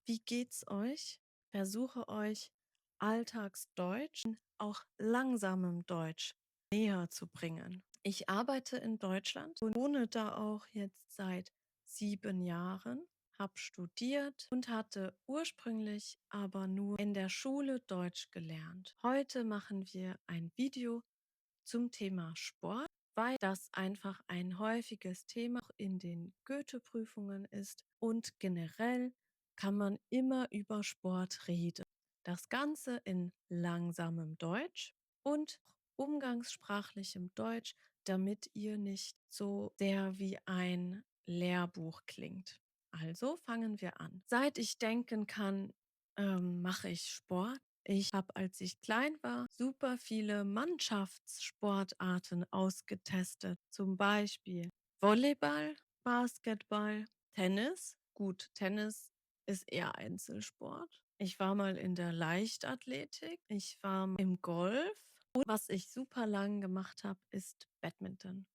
Wie geht's euch? Versuche euch Alltagsdeutsch, auch langsamem Deutsch näher zu bringen. Ich arbeite in Deutschland und wohne da auch jetzt seit 7 Jahren, habe studiert und hatte ursprünglich aber nur in der Schule Deutsch gelernt. Heute machen wir ein Video zum Thema Sport, weil das einfach ein häufiges Thema auch in den Goethe-Prüfungen ist und generell kann man immer über Sport reden. Das Ganze in langsamem Deutsch und umgangssprachlichem Deutsch, damit ihr nicht so sehr wie ein Lehrbuch klingt. Also fangen wir an. Seit ich denken kann, mache ich Sport. Ich habe, als ich klein war, super viele Mannschaftssportarten ausgetestet. Zum Beispiel Volleyball, Basketball, Tennis. Gut, Tennis ist eher Einzelsport. Ich war mal in der Leichtathletik. Ich war im Golf. Und was ich super lang gemacht habe, ist Badminton.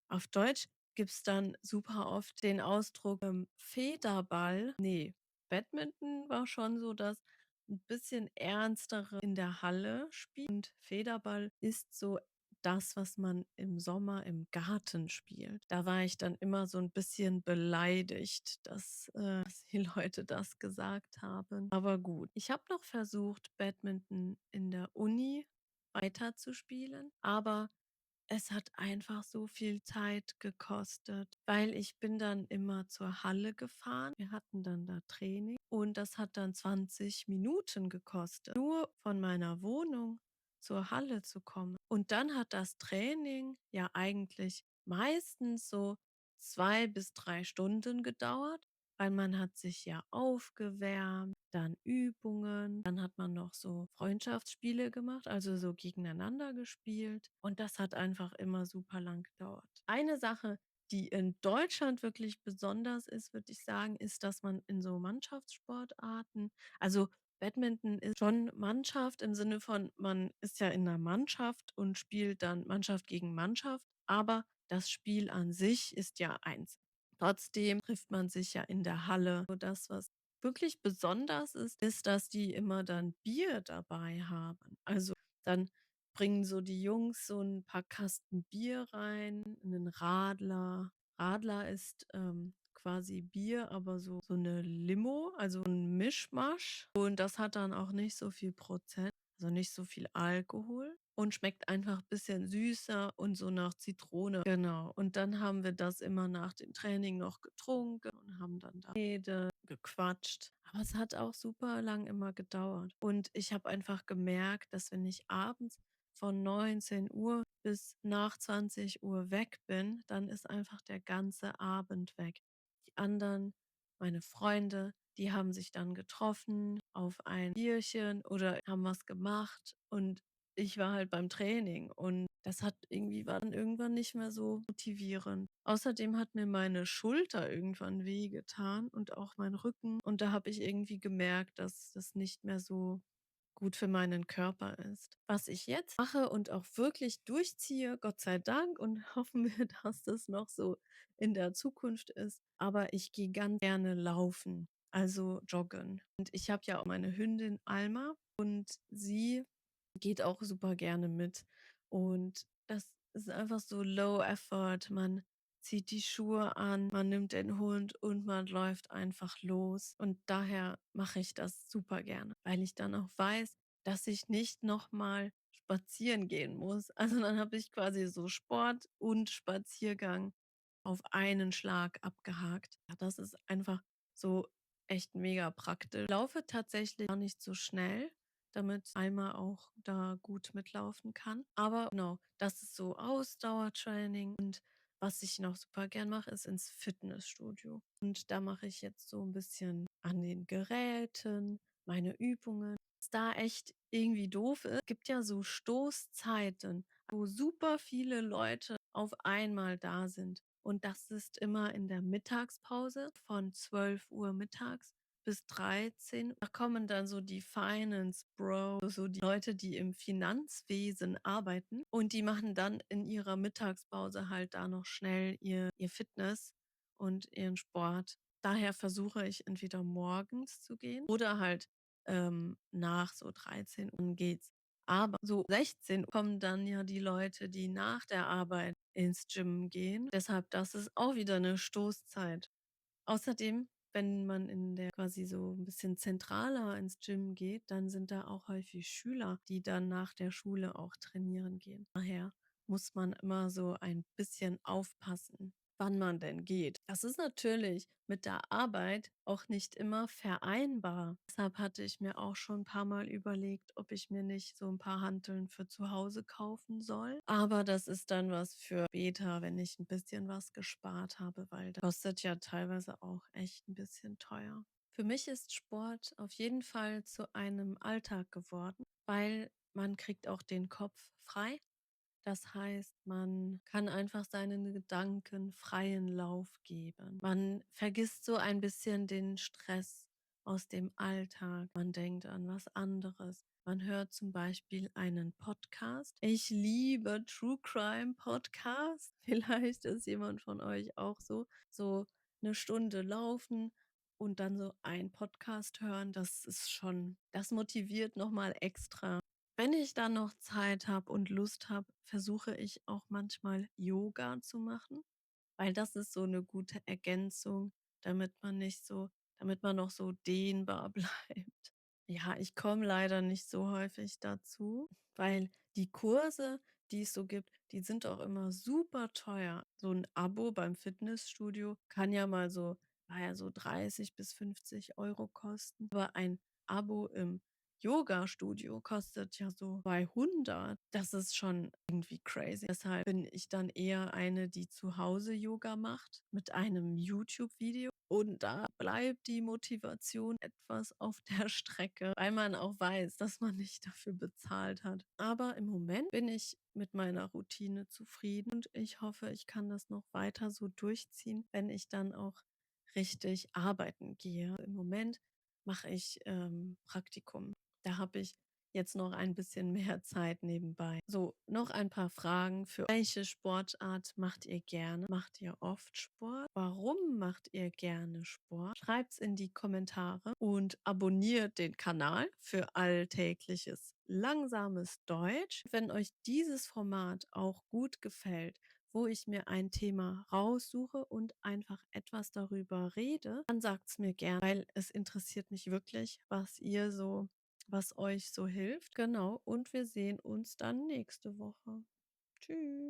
Auf Deutsch gibt's dann super oft den Ausdruck, Federball. Ne, Badminton war schon so das 'n bisschen ernstere in der Halle spielen und Federball ist so das, was man im Sommer im Garten spielt. Da war ich dann immer so 'n bisschen beleidigt, dass die Leute das gesagt haben. Aber gut. Ich habe noch versucht, Badminton in der Uni weiterzuspielen, aber es hat einfach so viel Zeit gekostet, weil ich bin dann immer zur Halle gefahren. Wir hatten dann da Training und das hat dann 20 Minuten gekostet, nur von meiner Wohnung zur Halle zu kommen. Und dann hat das Training ja eigentlich meistens so 2 bis 3 Stunden gedauert, weil man hat sich ja aufgewärmt, dann Übungen, dann hat man noch so Freundschaftsspiele gemacht, also so gegeneinander gespielt und das hat einfach immer super lang gedauert. Eine Sache, die in Deutschland wirklich besonders ist, würde ich sagen, ist, dass man in so Mannschaftssportarten also Badminton ist schon Mannschaft im Sinne von, man ist ja in 'ner Mannschaft und spielt dann Mannschaft gegen Mannschaft, aber das Spiel an sich ist ja eins. Trotzdem trifft man sich ja in der Halle. So das, was wirklich besonders ist, dass die immer dann Bier dabei haben. Also, dann bringen so die Jungs so 'n paar Kasten Bier rein, 'nen Radler. Radler ist, quasi Bier, aber so 'ne Limo, also 'n Mischmasch. Und das hat dann auch nicht so viel Prozent, also nicht so viel Alkohol und schmeckt einfach bisschen süßer und so nach Zitrone. Genau. Und dann haben wir das immer nach dem Training noch getrunken und haben dann da gequatscht. Aber es hat auch super lang immer gedauert. Und ich habe einfach gemerkt, dass wenn ich abends von 19 Uhr bis nach 20 Uhr weg bin, dann ist einfach der ganze Abend weg. Die anderen, meine Freunde, die haben sich dann getroffen auf ein Bierchen oder haben was gemacht und ich war halt beim Training und das hat irgendwie war dann irgendwann nicht mehr so motivierend. Außerdem hat mir meine Schulter irgendwann wehgetan und auch mein Rücken und da habe ich irgendwie gemerkt, dass das nicht mehr so gut für meinen Körper ist. Was ich jetzt mache und auch wirklich durchziehe, Gott sei Dank und hoffen wir, dass das noch so in der Zukunft ist, aber ich gehe ganz gerne laufen, also joggen. Und ich habe ja auch meine Hündin Alma und sie geht auch super gerne mit. Und das ist einfach so low effort. Man zieht die Schuhe an, man nimmt den Hund und man läuft einfach los. Und daher mache ich das super gerne, weil ich dann auch weiß, dass ich nicht noch mal spazieren gehen muss. Also, dann habe ich quasi so Sport und Spaziergang auf einen Schlag abgehakt. Ja, das ist einfach so echt mega praktisch. Laufe tatsächlich gar nicht so schnell, damit Alma auch da gut mitlaufen kann. Aber genau, das ist so Ausdauertraining und was ich noch super gern mache, ist ins Fitnessstudio. Und da mache ich jetzt so 'n bisschen an den Geräten meine Übungen. Was da echt irgendwie doof ist, gibt ja so Stoßzeiten, wo super viele Leute auf einmal da sind. Und das ist immer in der Mittagspause von 12 Uhr mittags bis 13. Da kommen dann so die Finance Bros, so die Leute, die im Finanzwesen arbeiten und die machen dann in ihrer Mittagspause halt da noch schnell ihr Fitness und ihren Sport. Daher versuche ich entweder morgens zu gehen oder halt, nach so 13 Uhr geht's. Aber so 16 Uhr kommen dann ja die Leute, die nach der Arbeit ins Gym gehen. Deshalb, das ist auch wieder 'ne Stoßzeit. Außerdem, wenn man in der quasi so 'n bisschen zentraler ins Gym geht, dann sind da auch häufig Schüler, die dann nach der Schule auch trainieren gehen. Daher muss man immer so ein bisschen aufpassen, wann man denn geht. Das ist natürlich mit der Arbeit auch nicht immer vereinbar. Deshalb hatte ich mir auch schon 'n paarmal überlegt, ob ich mir nicht so 'n paar Hanteln für zu Hause kaufen soll. Aber das ist dann was für später, wenn ich 'n bisschen was gespart habe, weil das kostet ja teilweise auch echt 'n bisschen teuer. Für mich ist Sport auf jeden Fall zu einem Alltag geworden, weil man kriegt auch den Kopf frei. Das heißt, man kann einfach seinen Gedanken freien Lauf geben. Man vergisst so ein bisschen den Stress aus dem Alltag. Man denkt an was anderes. Man hört zum Beispiel einen Podcast. Ich liebe True Crime Podcasts. Vielleicht ist jemand von euch auch so. So eine Stunde laufen und dann so ein Podcast hören, das motiviert noch mal extra. Wenn ich dann noch Zeit habe und Lust habe, versuche ich auch manchmal Yoga zu machen, weil das ist so 'ne gute Ergänzung, damit man nicht so damit man noch so dehnbar bleibt. Ja, ich komme leider nicht so häufig dazu, weil die Kurse, die es so gibt, die sind auch immer super teuer. So 'n Abo beim Fitnessstudio kann ja mal so 30 bis 50 € kosten, aber ein Abo im Yogastudio kostet ja so 200. Das ist schon irgendwie crazy. Deshalb bin ich dann eher eine, die zu Hause Yoga macht mit einem YouTube-Video. Und da bleibt die Motivation etwas auf der Strecke, weil man auch weiß, dass man nicht dafür bezahlt hat. Aber im Moment bin ich mit meiner Routine zufrieden und ich hoffe, ich kann das noch weiter so durchziehen, wenn ich dann auch richtig arbeiten gehe. Im Moment mache ich, Praktikum. Da habe ich jetzt noch ein bisschen mehr Zeit nebenbei. So, noch ein paar Fragen: Für welche Sportart macht ihr gerne? Macht ihr oft Sport? Warum macht ihr gerne Sport? Schreibt's in die Kommentare und abonniert den Kanal für alltägliches langsames Deutsch. Wenn euch dieses Format auch gut gefällt, wo ich mir ein Thema raussuche und einfach etwas darüber rede, dann sagt's mir gern, weil es interessiert mich wirklich, was euch so hilft. Genau, und wir sehen uns dann nächste Woche. Tschüss.